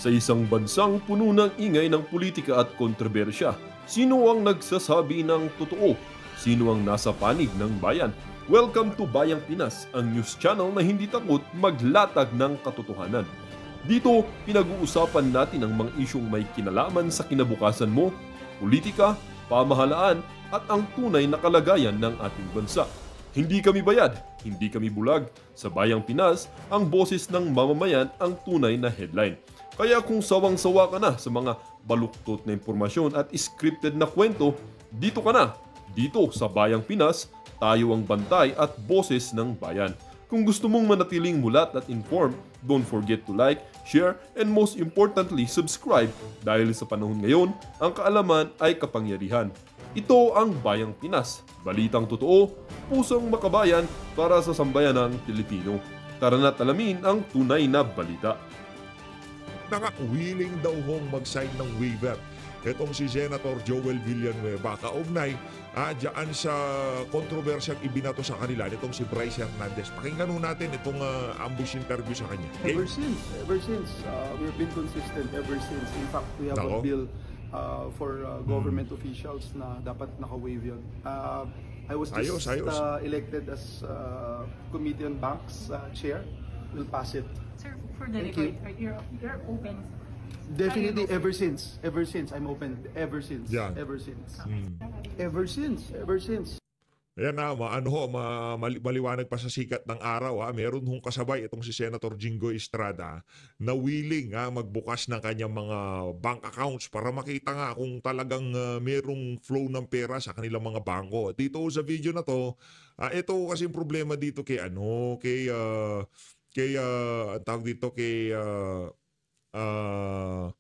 Sa isang bansang puno ng ingay ng politika at kontrobersya, sino ang nagsasabi ng totoo? Sino ang nasa panig ng bayan? Welcome to Bayang Pinas, ang news channel na hindi takot maglatag ng katotohanan. Dito, pinag-uusapan natin ang mga isyong may kinalaman sa kinabukasan mo, politika, pamahalaan, at ang tunay na kalagayan ng ating bansa. Hindi kami bayad, hindi kami bulag. Sa Bayang Pinas, ang boses ng mamamayan ang tunay na headline. Kaya kung sawang-sawa ka na sa mga baluktot na impormasyon at scripted na kwento, dito ka na. Dito sa Bayang Pinas, tayo ang bantay at boses ng bayan. Kung gusto mong manatiling mulat at informed, don't forget to like, share, and most importantly, subscribe dahil sa panahon ngayon, ang kaalaman ay kapangyarihan. Ito ang Bayang Pinas, balitang totoo, pusong makabayan para sa sambayanang Pilipino. Tara na't alamin ang tunay na balita. Willing daw hong mag-sign ng waiver itong si Senator Joel Villanueva kaugnay dyan sa kontrobersyang ibinato sa kanila nitong si Bryce Hernandez. Pakinggan natin itong ambush interview sa kanya. Okay? Ever since, we've been consistent ever since. In fact, we have a bill for government officials na dapat naka-waive yun. I was just elected as Committee on Banks chair. We'll pass it. Sir, for the record, you're open. Definitely ever since I'm open. Ever since. Ever since. Ayan na, maliwanag pa sa sikat ng araw. Meron hong kasabay itong si Senator Jinggoy Estrada na willing magbukas ng kanyang mga bank accounts para makita nga kung talagang merong flow ng pera sa kanilang mga bangko. Dito sa video na to, ito kasi yung problema dito kay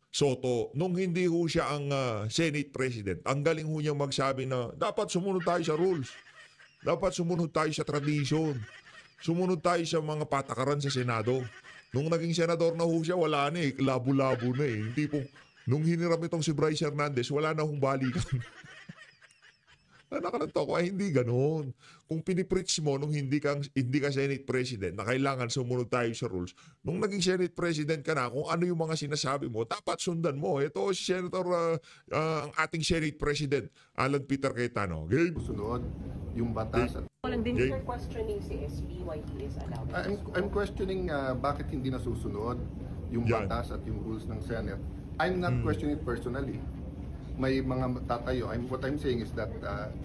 Soto, nung hindi ho siya ang Senate President, ang galing ho niyang magsabi na dapat sumunod tayo sa rules. Dapat sumunod tayo sa tradition. Sumunod tayo sa mga patakaran sa Senado. Nung naging senador na ho siya, wala na eh. Labo-labo na eh. Hindi po, nung hiniram itong si Bryce Hernandez, wala na hong balikan. Nakalanto ko, hindi ganoon. Kung pinipreach mo nung hindi ka Senate President na kailangan sumunod tayo sa rules, nung naging Senate President ka na, kung ano yung mga sinasabi mo, dapat sundan mo. Ito si Senator, ang ating Senate President, Alan Peter Cayetano. Game. Sunod yung batas. You're questioning si SB why he is allowed. I'm questioning bakit hindi nasusunod yung batas at yung rules ng Senate. I'm not questioning it personally. May mga tatayo. What I'm saying is that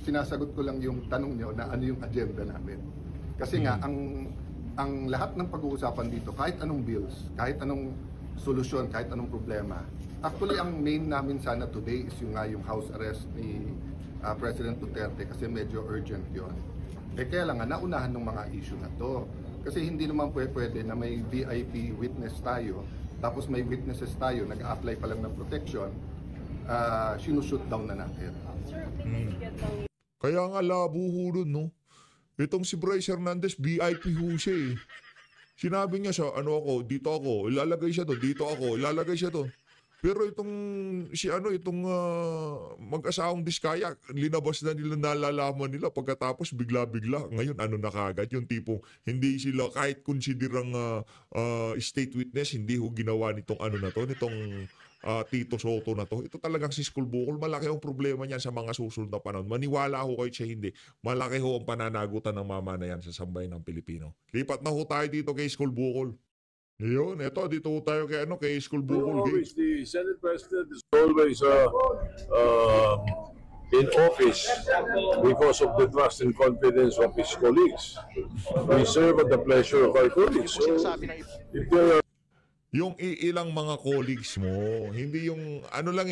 sinasagot ko lang yung tanong nyo na ano yung agenda namin. Kasi nga, ang lahat ng pag-uusapan dito, kahit anong bills, kahit anong solusyon, kahit anong problema, actually ang main namin sana today is yung house arrest ni President Duterte kasi medyo urgent yon. Kaya lang nga, naunahan ng mga issue na to. Kasi hindi naman pwede na may VIP witness tayo, tapos may witnesses tayo, nag-a-apply pa lang ng protection, sinushoot down na natin. Kaya nga labo ho dun, no? Itong si Bryce Hernandez, VIP ho siya eh. Sinabi niya sa dito ako, ilalagay siya doon, dito ako, ilalagay siya doon. Pero itong mag-asawang Diskaya, linabas na nila, nalalaman nila pagkatapos bigla-bigla. Ngayon na kagad yung tipong hindi sila kahit konsiderang state witness, hindi ho ginawa nitong nitong Tito Soto na to. Ito talagang si School Bukol. Malaki ang problema niyan sa mga susunod na panahon. Maniwala ho kayo siya hindi. Malaki ho ang pananagutan ng mama na yan sa sambayan ng Pilipino. Lipat na ho tayo dito kay School Bukol. Yun, eto, dito ho tayo kay School Bukol. Always, the Senate President is always in office because of the trust and confidence of his colleagues. We serve at the pleasure of our colleagues. So, if there are yung ilang mga colleagues mo, hindi yung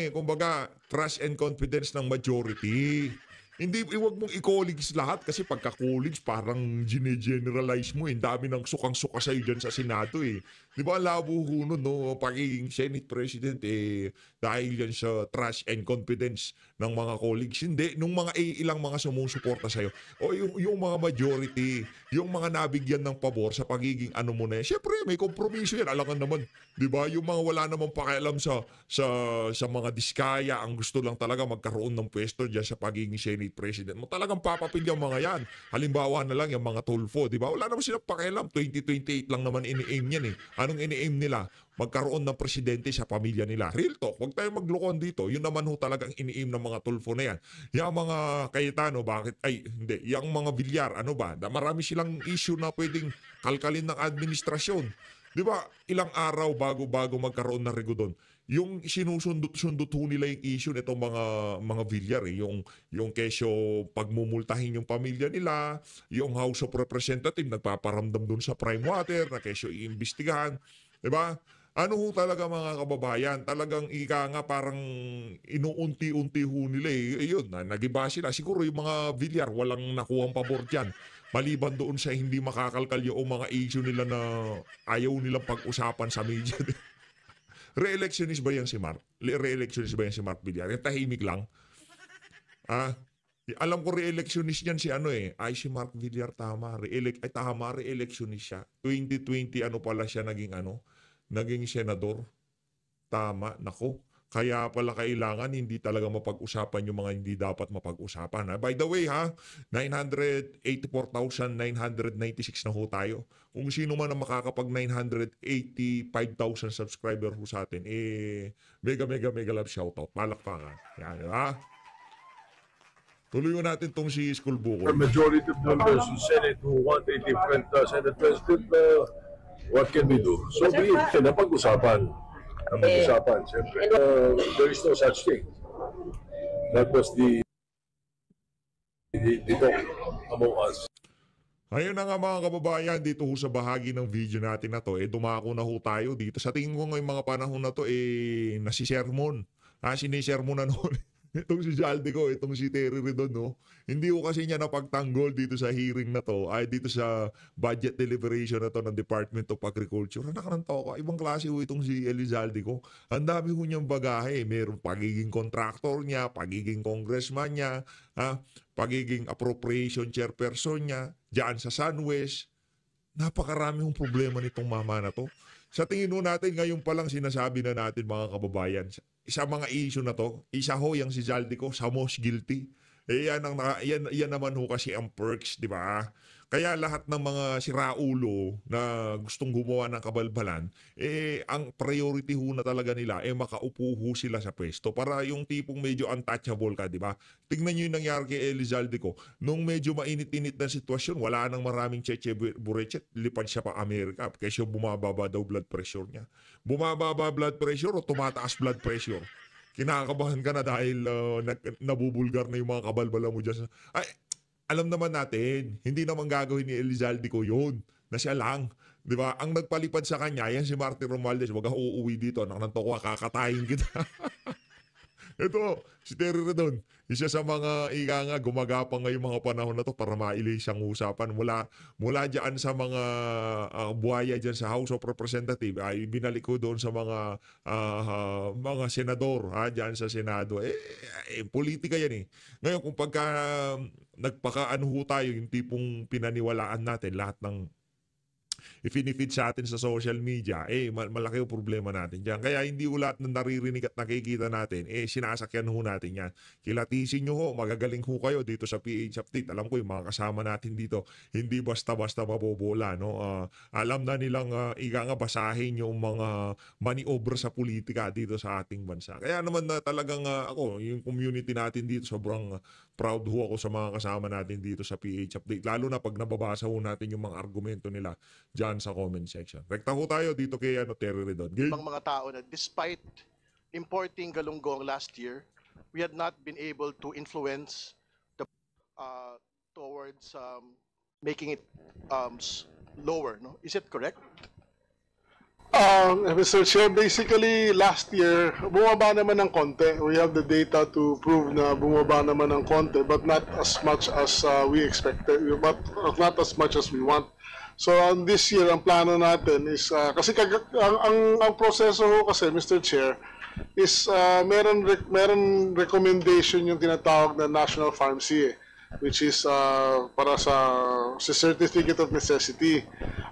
kumbaga trust and confidence ng majority. Hindi, iwag mong i-colleagues lahat kasi pagka-colleagues parang gine-generalize mo. Ang dami ng sukang-suka sa'yo dyan sa Senado eh. Di ba labo ho nun, no? Pagiging Senate President dahil yan sa trust and confidence ng mga colleagues. Hindi, nung mga ilang mga sumusuporta sa'yo. O yung mga majority, yung mga nabigyan ng pabor sa pagiging mo na yan. Siyempre, may kompromiso yan. Alangan naman, di ba? Yung mga wala namang pakialam sa mga Diskaya, ang gusto lang talaga magkaroon ng pwesto dyan sa pagiging Senate President mo. Talagang papapil yung mga yan. Halimbawa na lang yung mga Tulfo, di ba? Wala naman silang pakialam. 2028 lang naman ini-aim yan eh. Anong ini-aim nila? magkaroon ng presidente sa pamilya nila. Real talk, huwag tayong maglukon dito. Yun naman ho talagang iniim ng mga Tulfo na yan. Yung mga Cayetano, bakit? Ay, hindi. Yung mga Villar, ano ba? Marami silang issue na pwedeng kalkalin ng administrasyon. Di ba? Ilang araw bago magkaroon ng rego doon. Yung sinusundot ho nila yung issue nitong mga Villar, yung kesyo pagmumultahin yung pamilya nila, yung House of Representatives nagpaparamdam doon sa prime water na kesyo iimbestigahan. Di ba? Ano ho talaga mga kababayan, talagang ika nga parang inuunti-unti ho nila yun, nagiba sila. Siguro yung mga Villar, walang nakuhang pabor dyan. Maliban doon sa hindi makakalkal yung mga issue nila na ayaw nilang pag-usapan sa media. Re-electionist ba yan si Mark? Re-electionist ba yan si Mark Villar? Yung tahimik lang. Alam ko re-electionist yan si Ay, si Mark Villar tama. Re-electionist siya. 2020 pala siya naging senador. Tama, nako. Kaya pala kailangan hindi talaga mapag-usapan yung mga hindi dapat mapag-usapan. By the way 984,996 na ho tayo. Kung sino man ang makakapag 985,000 subscriber ho sa atin, mega love shoutout. Palakpakan. Yan, di ba? Tuloy natin tong si School Bukol. The majority of members in Senate who want a different Senate President, what can we do? So be it, napag-usapan. Siyempre. There is no such thing. That was the talk among us. Ayun na nga mga kababayan, dito ho sa bahagi ng video natin na to, dumako na ho tayo dito. Sa tingin ko ngayong mga panahon na to, nasisermon. Sinisermonan ho itong si Jaldico, itong si Terry Redon, no? Hindi ko kasi niya napagtanggol dito sa hearing na to, dito sa budget deliberation na to ng Department of Agriculture. Nakarantaw ko, ibang klase ho itong si Elizalde ko. Ang dami ho niyang bagahe. Meron pagiging contractor niya, pagiging congressman niya, pagiging appropriation chairperson niya, dyan sa SunWest. Napakarami hong problema nitong mama na to. Sa tingin ho natin, ngayon pa lang sinasabi na natin mga kababayan, sa mga issue na to, isa ho yung si Jaldico sa most guilty. Yan naman ho kasi ang perks, di ba? Kaya lahat ng mga siraulo na gustong gumawa ng kabalbalan, ang priority ho na talaga nila, makaupo ho sila sa pwesto para yung tipong medyo untouchable ka, di ba? Tingnan nyo yung nangyari kay Elizalde ko. Nung medyo mainit-init na sitwasyon, wala nang maraming Cheche Burechet, lipad siya pa Amerika kasi bumababa daw blood pressure niya. Bumababa blood pressure o tumataas blood pressure? Kinakabahan ka na dahil nabubulgar na yung mga kabalbala mo dyan. Alam naman natin, hindi naman gagawin ni Elizalde ko yun, na siya lang. Di ba? Ang nagpalipad sa kanya, yan si Martin Romualdez, wag ka uuwi dito, nanto ko, kakatayin kita. Ito, si Terry Redon, isa sa mga gumagapang ngayong mga panahon na to para mailis ang usapan. Mula dyan sa mga buhaya dyan sa House of Representatives, ay binalik ko doon sa mga senador dyan sa Senado. Politika yan Ngayon, kung pagka nagpakaano ho tayo, yung tipong pinaniwalaan natin lahat ng ifinifeed sa atin sa social media, malaki yung problema natin dyan. Kaya hindi ho lahat ng naririnig at nakikita natin, sinasakyan ho natin yan. Kilatisin nyo ho, magagaling ho kayo dito sa PH Update. Alam ko yung mga kasama natin dito, hindi basta-basta mabobola, no? Alam na nilang basahin yung mga maniobra sa politika dito sa ating bansa. Kaya naman na talagang ako, yung community natin dito, sobrang proud ho ako sa mga kasama natin dito sa PH Update. Lalo na pag nababasa ho natin yung mga argumento nila dyan sa comment section. Rekta ho tayo dito kay Terry Redon. Mga tao na despite importing galunggong last year, we had not been able to influence the towards making it lower. No? Is it correct? Mr. Chair, basically last year, bumaba naman ng konti. We have the data to prove na bumaba naman ng konti, but not as much as we expected, but not as much as we want. So this year, ang plano natin is, kasi ang proseso ho kasi, Mr. Chair, is meron recommendation yung tinatawag na National Farm C, which is para sa Certificate of Necessity.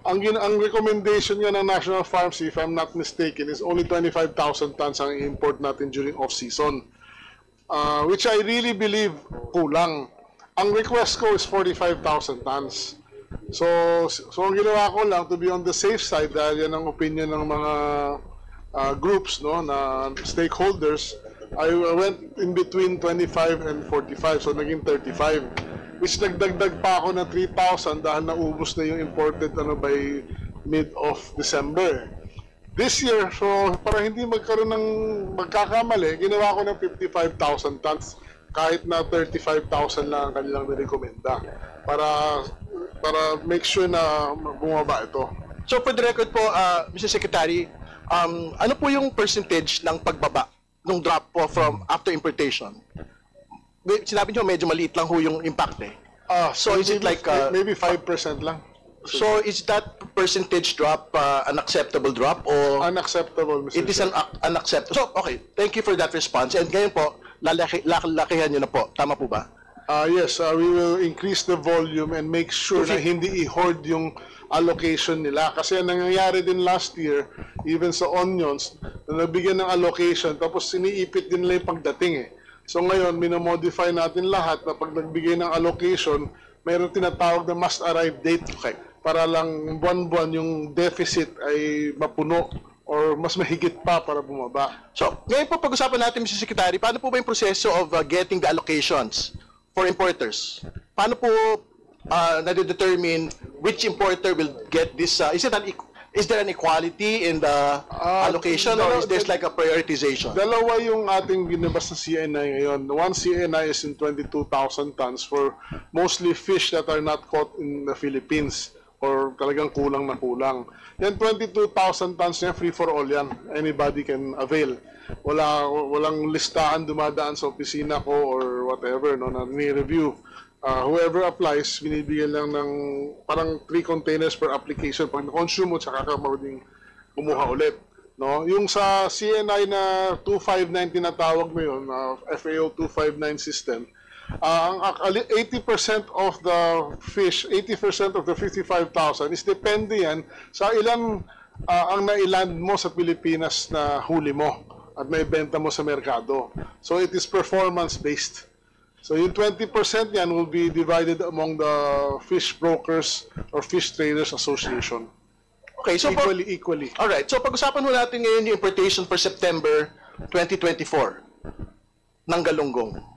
Ang recommendation nga ng National Farm C, if I'm not mistaken, is only 25,000 tons ang import natin during off-season, which I really believe kulang. Ang request ko is 45,000 tons. So ang ginawa ko lang, to be on the safe side, dahil yan ang opinion ng mga groups, no, na stakeholders, I went in between 25 and 45, so naging 35. Which nagdagdag pa ako ng 3,000 dahil naubos na yung imported by mid of December. This year, so para hindi magkaroon ng magkakamali, ginawa ko ng 55,000 tons kahit na 35,000 lang ang kanilang nirekomenda para make sure na bumaba ito. So for the record po, Mr. Secretary, ano po yung percentage ng pagbaba, ng drop po from after importation? Sinabi niyo medyo maliit lang ho yung impact eh. So is it like... maybe 5% lang. So is that percentage drop an acceptable drop or... Unacceptable, Mr. It is an unacceptable. So, okay. Thank you for that response. And ngayon po, lalakihan nyo na po. Tama po ba? Yes, we will increase the volume and make sure na hindi i-hoard yung allocation nila. Kasi ang nangyayari din last year, even sa onions, na nabigyan ng allocation, tapos siniipit din nila yung pagdating eh. So ngayon, minomodify natin lahat na pag nagbigay ng allocation, mayroon tinatawag na must arrive date. Okay. Para lang buwan-buwan yung deficit ay mapuno or mas mahigit pa para bumaba. So, ngayon po pag-usapan natin, Mr. Secretary, paano po ba yung proseso of getting the allocations for importers? Paano po na-determine which importer will get this? Is there an equality in the allocation or is there like a prioritization? Dalawa yung ating binabas na CNI ngayon. One CNI is in 22,000 tons for mostly fish that are not caught in the Philippines or talagang kulang na kulang. Yan 22,000 tons niya, free for all yan. Anybody can avail. Walang listahan dumadaan sa opisina ko or whatever, no, na ni-review. Whoever applies, binibigyan lang ng parang 3 containers per application. Pag na-consume mo, tsaka ka maraming kumuha ulit. No? Yung sa CNI na 259 tinatawag mo yun, FAO 259 system, ang 80% of the fish, 80% of the 55,000 is depende yan sa ilan ang nailand mo sa Pilipinas na huli mo at may benta mo sa merkado. So it is performance-based. So yung 20% yan will be divided among the fish brokers or fish traders association. Okay, so equally. All right. So pag-usapan mo natin ngayon yung importation for September 2024 ng galunggong.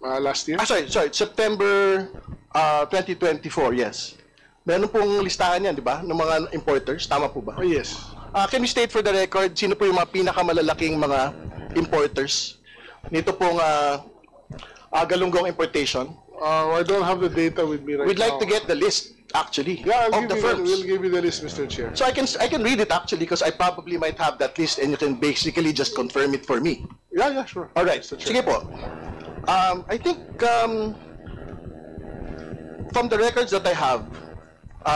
Last year? Sorry. September 2024, yes. Meron pong listahan yan, di ba? Ng mga importers. Tama po ba? Oh, yes. Can you state for the record, sino po yung mga pinakamalalaking mga importers nito pong galunggong importation? I don't have the data with me right now. We'd like to get the list, actually, of the firms. We'll give you the list, Mr. Chair. So I can read it, actually, because I probably might have that list and you can basically just confirm it for me. Yeah, sure. All right. Sige po. I think from the records that I have,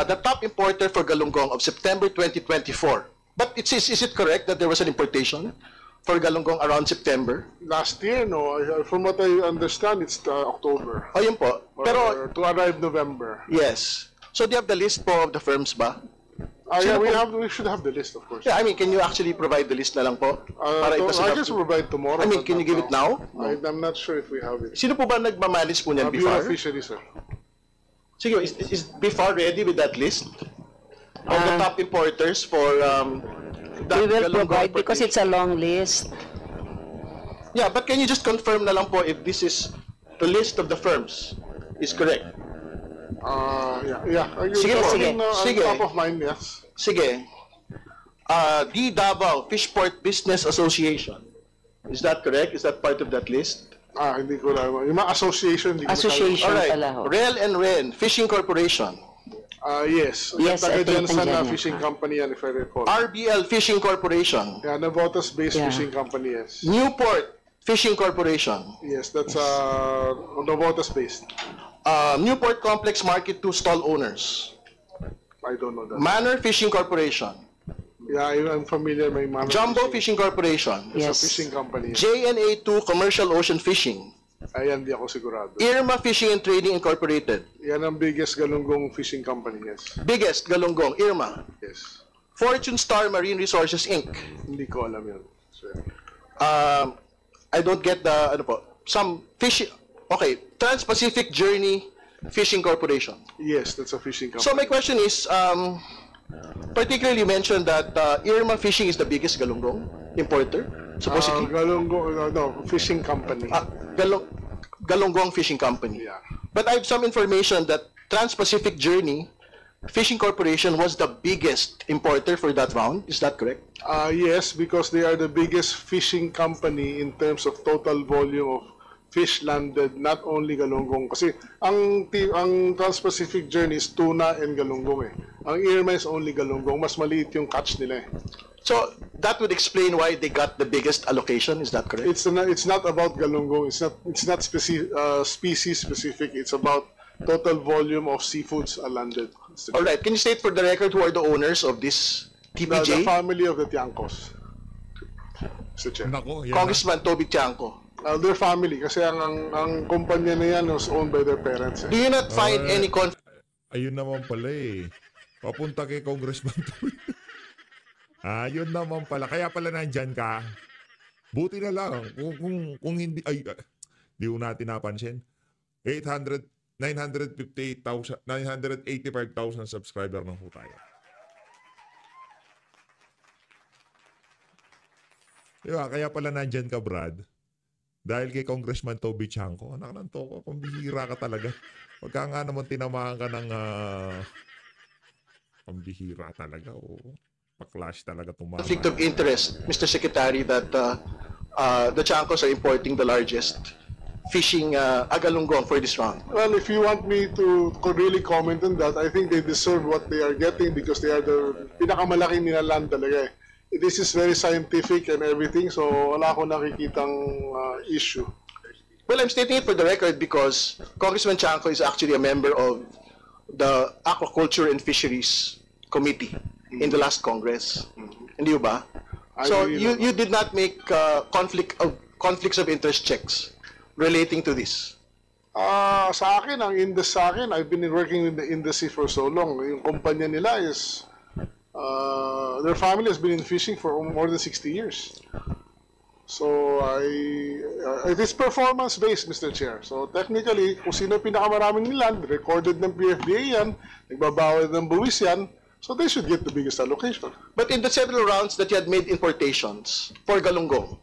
the top importer for galunggong of September 2024, but is it correct that there was an importation for galunggong around September? Last year, no. From what I understand, it's October. Oh, yun po. Pero to arrive November. Yes. So do you have the list po of the firms ba? Yeah, we should have the list, of course. Yeah, I mean, can you actually provide the list na lang po? I can provide tomorrow. I mean, can you give it now? I'm not sure if we have it. Sino po ba nagmamanage po niyan Bureau before? of Fisheries, sir. Sige, is before ready with that list of the top importers for we will provide because it's a long list. Yeah, but can you just confirm na lang po if this is the list of the firms is correct? Yeah. Sige. Top of mind, yes. Sige. The Davao Fishport Business Association. Is that correct? Is that part of that list? Hindi ko alam. Yung mga association. Association Alright. pala ho. Rel and Ren Fishing Corporation. Yes. Yes, I think Taga-Jensen na andyan fishing company yan, if I recall. RBL Fishing Corporation. Yeah, Navotas-based Yeah. fishing company, yes. Newport Fishing Corporation. Yes, that's Navotas-based. Newport Complex Market 2 stall owners. I don't know that. Manor Fishing Corporation. Yeah, I'm familiar with my Jumbo Fishing Corporation. It's Yes. a fishing company. JNA2 Commercial Ocean Fishing. Ayan, di ako sigurado. Irma Fishing and Trading Incorporated. Yan ang biggest galunggong fishing company, yes. Biggest galunggong, Irma. Yes. Fortune Star Marine Resources Inc. Hindi ko alam yun. So, I don't get the, ano po, some fishing, okay, Trans-Pacific Journey Fishing Corporation. yes, that's a fishing company. So my question is, particularly mentioned that Irma Fishing is the biggest galunggong importer, supposedly. Galunggong, no, fishing company. Galunggong Fishing Company. Yeah. But I have some information that Trans-Pacific Journey Fishing Corporation was the biggest importer for that round. Is that correct? Yes, because they are the biggest fishing company in terms of total volume of fish landed, not only galunggong. Kasi ang Trans-Pacific Journey is tuna and galunggong eh. Ang Irma is only galunggong. Mas maliit yung catch nila eh. So that would explain why they got the biggest allocation. Is that correct? It's not about galunggong. It's not species specific. It's about total volume of seafoods landed. All right. Can you state for the record who are the owners of this TPJ? The family of the Tiangcos. Mr. Chair. Nako, yan Congressman Toby Tiangco. Their family kasi ang kumpanya na yan was owned by their parents. Do you not find any conflict? Ayun naman pala eh. Papunta kay Congressman Toby. Ayun naman pala. Kaya pala nandyan ka. Buti na lang. Kung hindi, di ko natin napansin. 985,000 subscriber ng tayo. Diba? Kaya pala nandyan ka, Brad. Dahil kay Congressman Toby Tiangco. Anak ng toko, pambihira ka talaga. Pagka nga naman tinamaan ka ng pambihira talaga. Pa-clash talaga tumama. Conflict of interest, Mr. Secretary, that the Tiangcos are importing the largest fishing agalunggong for this round. Well, if you want me to really comment on that, I think they deserve what they are getting because they are the pinakamalaking nilaland talaga eh. This is very scientific and everything, so wala akong nakikitang issue. Well, I'm stating it for the record because Congressman Tiangco is actually a member of the Aquaculture and Fisheries Committee in the last Congress. Hindi ba? So you did not make conflicts of interest checks relating to this. Sa akin, I've been working in the industry for so long. Yung kumpanya nila is their family has been in fishing for more than 60 years. So it is performance-based, Mr. Chair. So technically, kung sino pinakamaraming nilan, recorded ng PFDA yan, nagbabawal ng buwis yan, so they should get the biggest allocation. But in the several rounds that you had made importations for galunggong,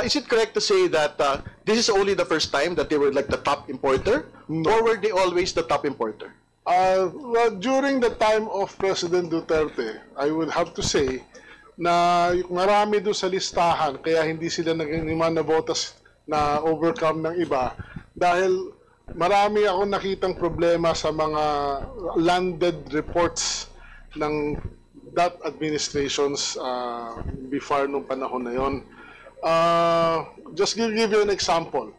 is it correct to say that this is only the first time that they were like the top importer? No. Or were they always the top importer? Well, during the time of President Duterte, I would have to say na marami doon sa listahan kaya hindi sila naging na botas na overcome ng iba dahil marami akong nakitang problema sa mga landed reports ng that administrations before nung panahon na yon. Just give you an example.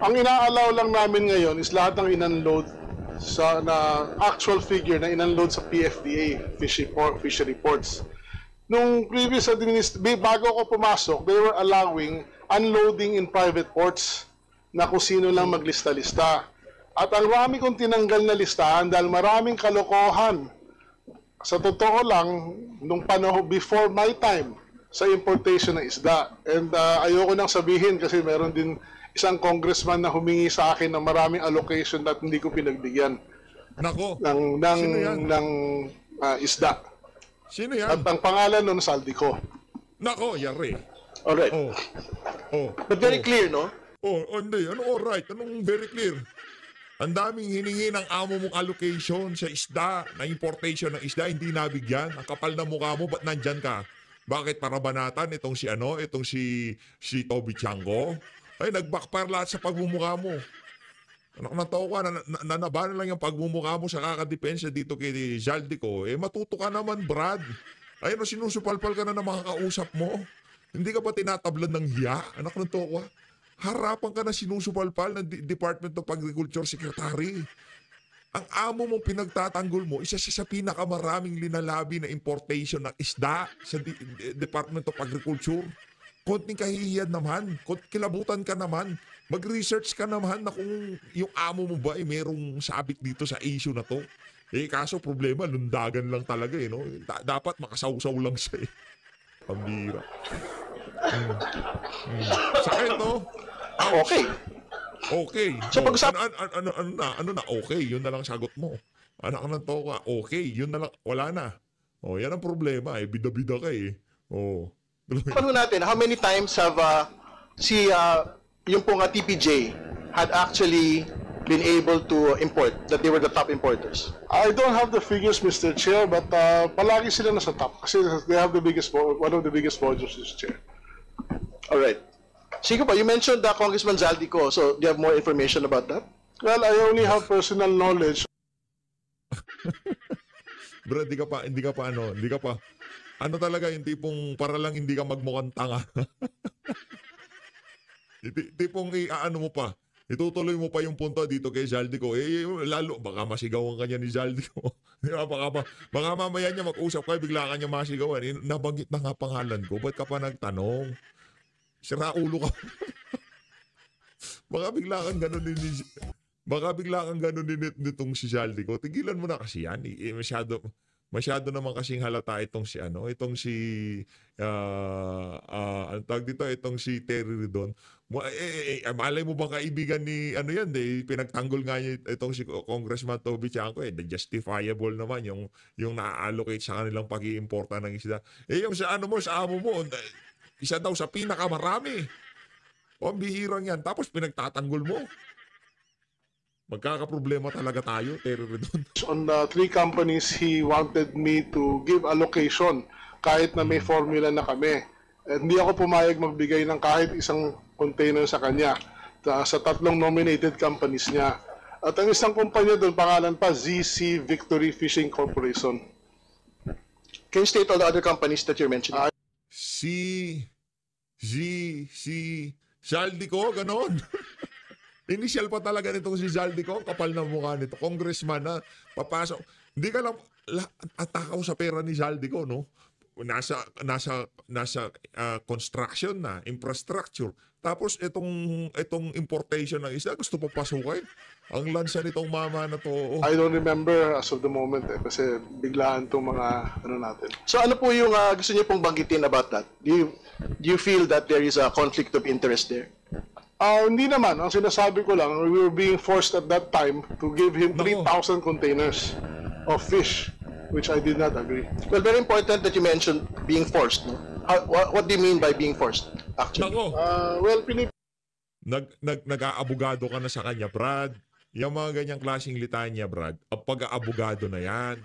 Ang inaalaw lang namin ngayon is lahat ng in-unload sa actual figure na in-unload sa PFDA fishery reports. Nung previous administration, bago ako pumasok, they were allowing unloading in private ports na kung sino lang maglista-lista. At ang rami kong tinanggal na listahan dahil maraming kalokohan. Sa totoo lang, nung panahon before my time, sa importation ng isda. And ayoko nang sabihin kasi meron din isang congressman na humingi sa akin ng maraming allocation at hindi ko pinagbigyan. Nako, ng isda. Sino yan? At ang pangalan nun, Saldico. Nako, yari. Alright. But very clear, no? Hindi. Alright? Anong very clear? Ang daming hiningi ng amo mong allocation sa isda, na importation ng isda, hindi nabigyan. Ang kapal na mukha mo, ba't nandyan ka? Bakit para banatan itong si Toby Tiangco? Ay, nag-backfire lahat sa pagmumukha mo. Anak na tao ka, nanabanan lang yung pagmumukha mo sa kakadepensa dito kay Zaldico. Matuto ka naman, Brad. Ayun, sinusupalpal ka na ng mga kausap mo. Hindi ka pa tinatablan ng hiya, anak ng tao ka. Harapan ka na sinusupalpal ng Department of Agriculture Secretary. Ang amo mong pinagtatanggol mo, isa siya sa pinakamaraming linalabi na importation ng isda sa Department of Agriculture. Konting kahihiyan naman, kilabutan ka naman, mag-research ka naman na kung yung amo mo ba merong sabit dito sa issue na to. Kaso problema, lundagan lang talaga no? Dapat makasawsaw lang siya Pambira. Sakit no? Okay. Okay. So pag-usap... Ano na? Okay, yun na lang sagot mo. Anak ng toka, okay, yun na lang, wala na. Oh, yan ang problema eh, bida-bida ka eh. Oh. Paano natin, how many times have yung pong TPJ had actually been able to import, that they were the top importers? I don't have the figures, Mr. Chair, but palagi sila nasa top kasi they have the biggest, one of the biggest volumes, Mr. Chair. All right. Sige pa, you mentioned Congressman Zaldico, so do you have more information about that? Well, I only have personal knowledge. Bro, hindi ka pa, ano talaga yung tipong para lang hindi ka magmukhang tanga. Tipong ano mo pa, itutuloy mo pa yung punto dito kay Zaldico. Lalo, baka masigawan ka niya ni Zaldico. Baka mamaya niya mag-usap kayo, bigla ka niya masigawan. Nabanggit na nga pangalan ko, ba't ka pa nagtanong? Sira ulo ka. Baka bigla kang ganun din nitong si Zaldico. Tigilan mo na kasi yan. Masyado naman kasing halata itong si ang tawag dito, itong si Terry Ridon. Malay mo ba kaibigan ni pinagtanggol nga niya itong si Congressman Toby Chanco justifiable naman yung na-allocate sa kanilang pag-iimporta ng isda. Yung sa amo mo, isa daw sa pinakamarami. O, ang bihirang yan. Tapos pinagtatanggol mo. Magkakaproblema talaga tayo, Terry Ridon. On the 3 companies, he wanted me to give allocation kahit na may formula na kami. At hindi ako pumayag magbigay ng kahit isang container sa kanya sa 3 nominated companies niya. At ang isang kumpanya doon, pangalan pa, ZC Victory Fishing Corporation. Can you state all the other companies that you're mentioning? Zaldico, ganon. Initial pa talaga nitong si Zaldico, kapal na mukha nito. Congressman na papasok. Hindi ka lang atakaw sa pera ni Zaldico, no? Nasa construction na, infrastructure. Tapos itong importation ng isda, gusto pa pasukin. Ang lansa nitong mama na to. I don't remember as of the moment kasi biglaan itong mga natin. So ano po yung gusto niyo pong banggitin about that? Do you feel that there is a conflict of interest there? Hindi naman. Ang sinasabi ko lang, we were being forced at that time to give him 3,000 containers of fish, which I did not agree. Well, very important that you mentioned being forced. No? What do you mean by being forced, actually? Nag-aabogado ka na sa kanya, Brad. Yung mga ganyang klaseng litanya, Brad, ang pag-aabogado na yan.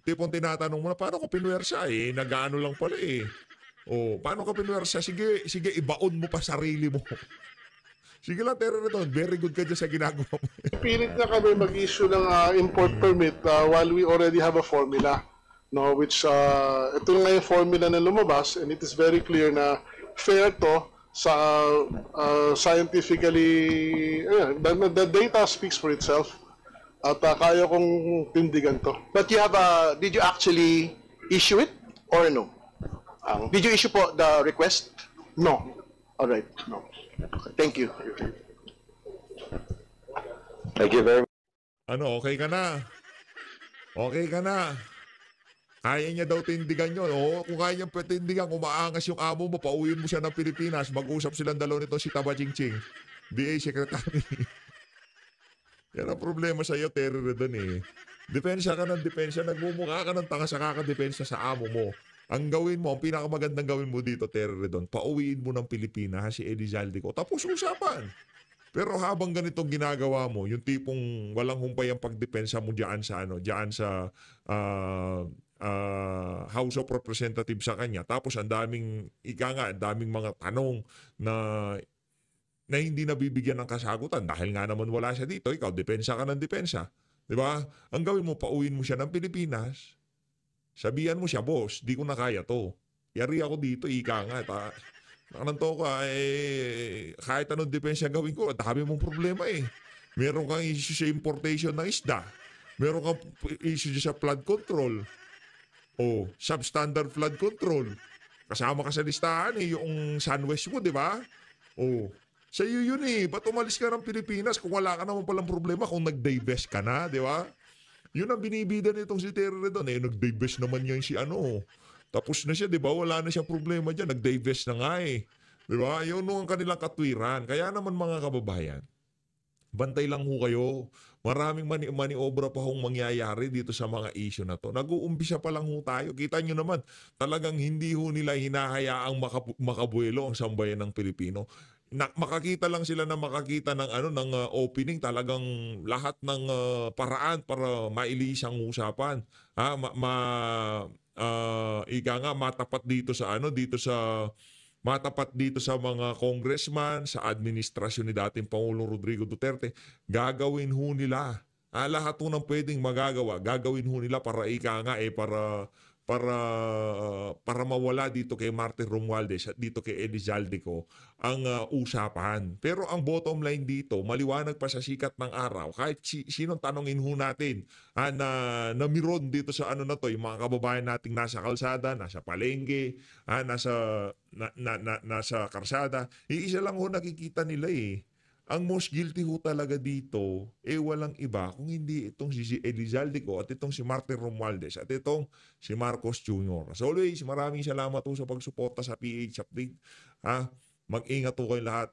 Tipong tinatanong mo na, paano ka pinuwersa eh? Nag-ano lang pala eh. O, paano ka pinuwersa? Sige, ibaon mo pa sarili mo. Sige lang, Terry Ridon, very good ka dyan sa ginagawa mo. Pilit na kami mag-issue ng import permit while we already have a formula. No, which, ito nga yung formula na lumabas and it is very clear na fair to sa scientifically, the data speaks for itself. At kaya kong tindigan to. But you have did you actually issue it or no? Did you issue po the request? No. All right. No. Thank you. Thank you very much. Okay ka na? Okay ka na? Kaya niya daw tindigan yun. Oo, kung kaya niyang tindigan, kung maangas yung amo mo, pauwiin mo siya ng Pilipinas, mag-usap silang dalaw nito si Taba Chingching, DA Secretary. Yan ang problema sa iyo, Terry Ridon eh. Depensa ka ng depensa, nagmumukha ka ng tanga sa kakadepensa sa amo mo. Ang gawin mo, ang pinakamagandang gawin mo dito, Terry Ridon, pauwiin mo ng Pilipinas si Eddie Zaldico. Tapos usapan. Pero habang ganitong ginagawa mo, yung tipong walang humpay ang pagdepensa mo diyan sa House of Representatives sa kanya. Tapos ang daming mga tanong na hindi nabibigyan ng kasagutan dahil nga naman wala siya dito. Ikaw, depensa ka ng depensa. Diba? Ang gawin mo, pauwiin mo siya ng Pilipinas. Sabihan mo siya, boss, di ko na kaya to. Yari ako dito, ika nga. Nakananto ka, kahit anong depensa gawin ko, dami mong problema eh. Meron kang issue sa importation ng isda. Meron kang issue sa flood control. O, substandard flood control. Kasama ka sa listahan eh, yung SunWest mo, di ba? O, sa iyo yun eh. Ba't umalis ka ng Pilipinas kung wala ka naman palang problema kung nag-divest ka na, di ba? Yun ang binibida nitong si Terry Ridon eh. Nag-divest naman yan si Tapos na siya, di ba? Wala na siyang problema dyan. Nag-divest na nga eh. Di ba? Yun ang kanilang katwiran. Kaya naman mga kababayan, bantay lang ho kayo. Maraming maniobra pa hong mangyayari dito sa mga issue na to. Nag-uumpisa pa lang ho tayo. Kita nyo naman, talagang hindi ho nila hinahayaang makabuelo ang sambayan ng Pilipino. Makakita lang sila na makakita ng opening, talagang lahat ng paraan para mailis ang usapan. Ika nga matapat dito sa mga congressman, sa administrasyon ni dating Pangulong Rodrigo Duterte, gagawin ho nila. Lahat ho ng pwedeng magagawa, gagawin ho nila para para mawala dito kay Martin Romualdez at dito kay Elizalde ang usapan. Pero ang bottom line dito, maliwanag pa sa sikat ng araw, kahit sinong tanongin ho natin na miron dito sa na to, yung mga kababayan nating nasa kalsada, nasa palengke, nasa karsada, iisa lang ho nakikita nila Ang most guilty ho talaga dito, walang iba kung hindi itong si Elizalde at itong si Martin Romualdez at itong si Marcos Jr. As always, maraming salamat ho sa pagsuporta sa PH Update. Mag-ingat ho kayo lahat.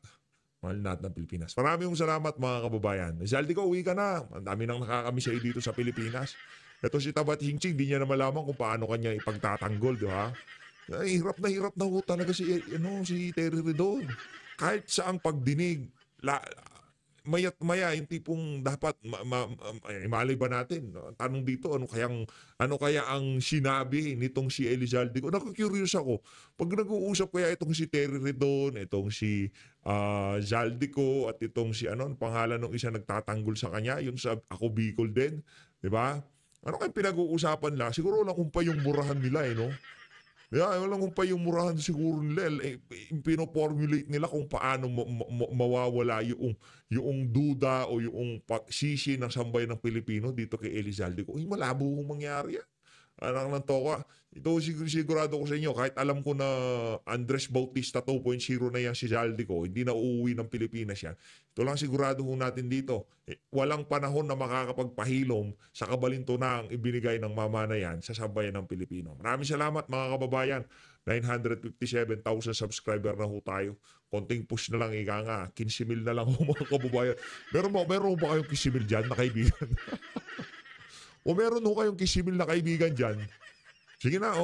Mahal natin ng Pilipinas. Maraming salamat mga kababayan. Elizalde, uwi ka na. Ang dami nang nakakamiss sa'yo dito sa Pilipinas. Ito si Tabat Hingching, di niya na malaman kung paano kanya ipagtatanggol, di ba? Hirap na ho talaga si Terry Redon. Kahit saang pagdinig, maya't maya yung tipong dapat malay ba natin, tanong dito ano kaya ang sinabi nitong si Elizalde Naku-curious ako pag nag-uusap kaya itong si Terry Redon, itong si Zalde at itong si pangalan ng isa nagtatanggol sa kanya, yung sa Ako Bicol din, di ba? Ano kayang pinag-uusapan lang? Siguro lang kung pa yung murahan nila no? Walang kung pa yung murahan siguro nila, pinoformulate nila kung paano mawawala yung duda o yung pagsisi ng sambayan ng Pilipino dito kay Elizalde malabo kung mangyari yan. Anak ng toka. Ito sigurado ko sa inyo, kahit alam ko na Andres Bautista 2.0 na yan si Zalde hindi na uuwi ng Pilipinas yan. Ito lang sigurado ho natin dito. Walang panahon na makakapagpahilom sa kabalintunang ibinigay ng mama na yan sa sambayan ng Pilipino. Maraming salamat mga kababayan. 957,000 subscriber na ho tayo. Konting push na lang, 15 mil na lang ho mga kababayan. Meron ba kayong 15 mil dyan na kaibigan? O meron ho kayong 15 mil na kaibigan dyan? Sige na,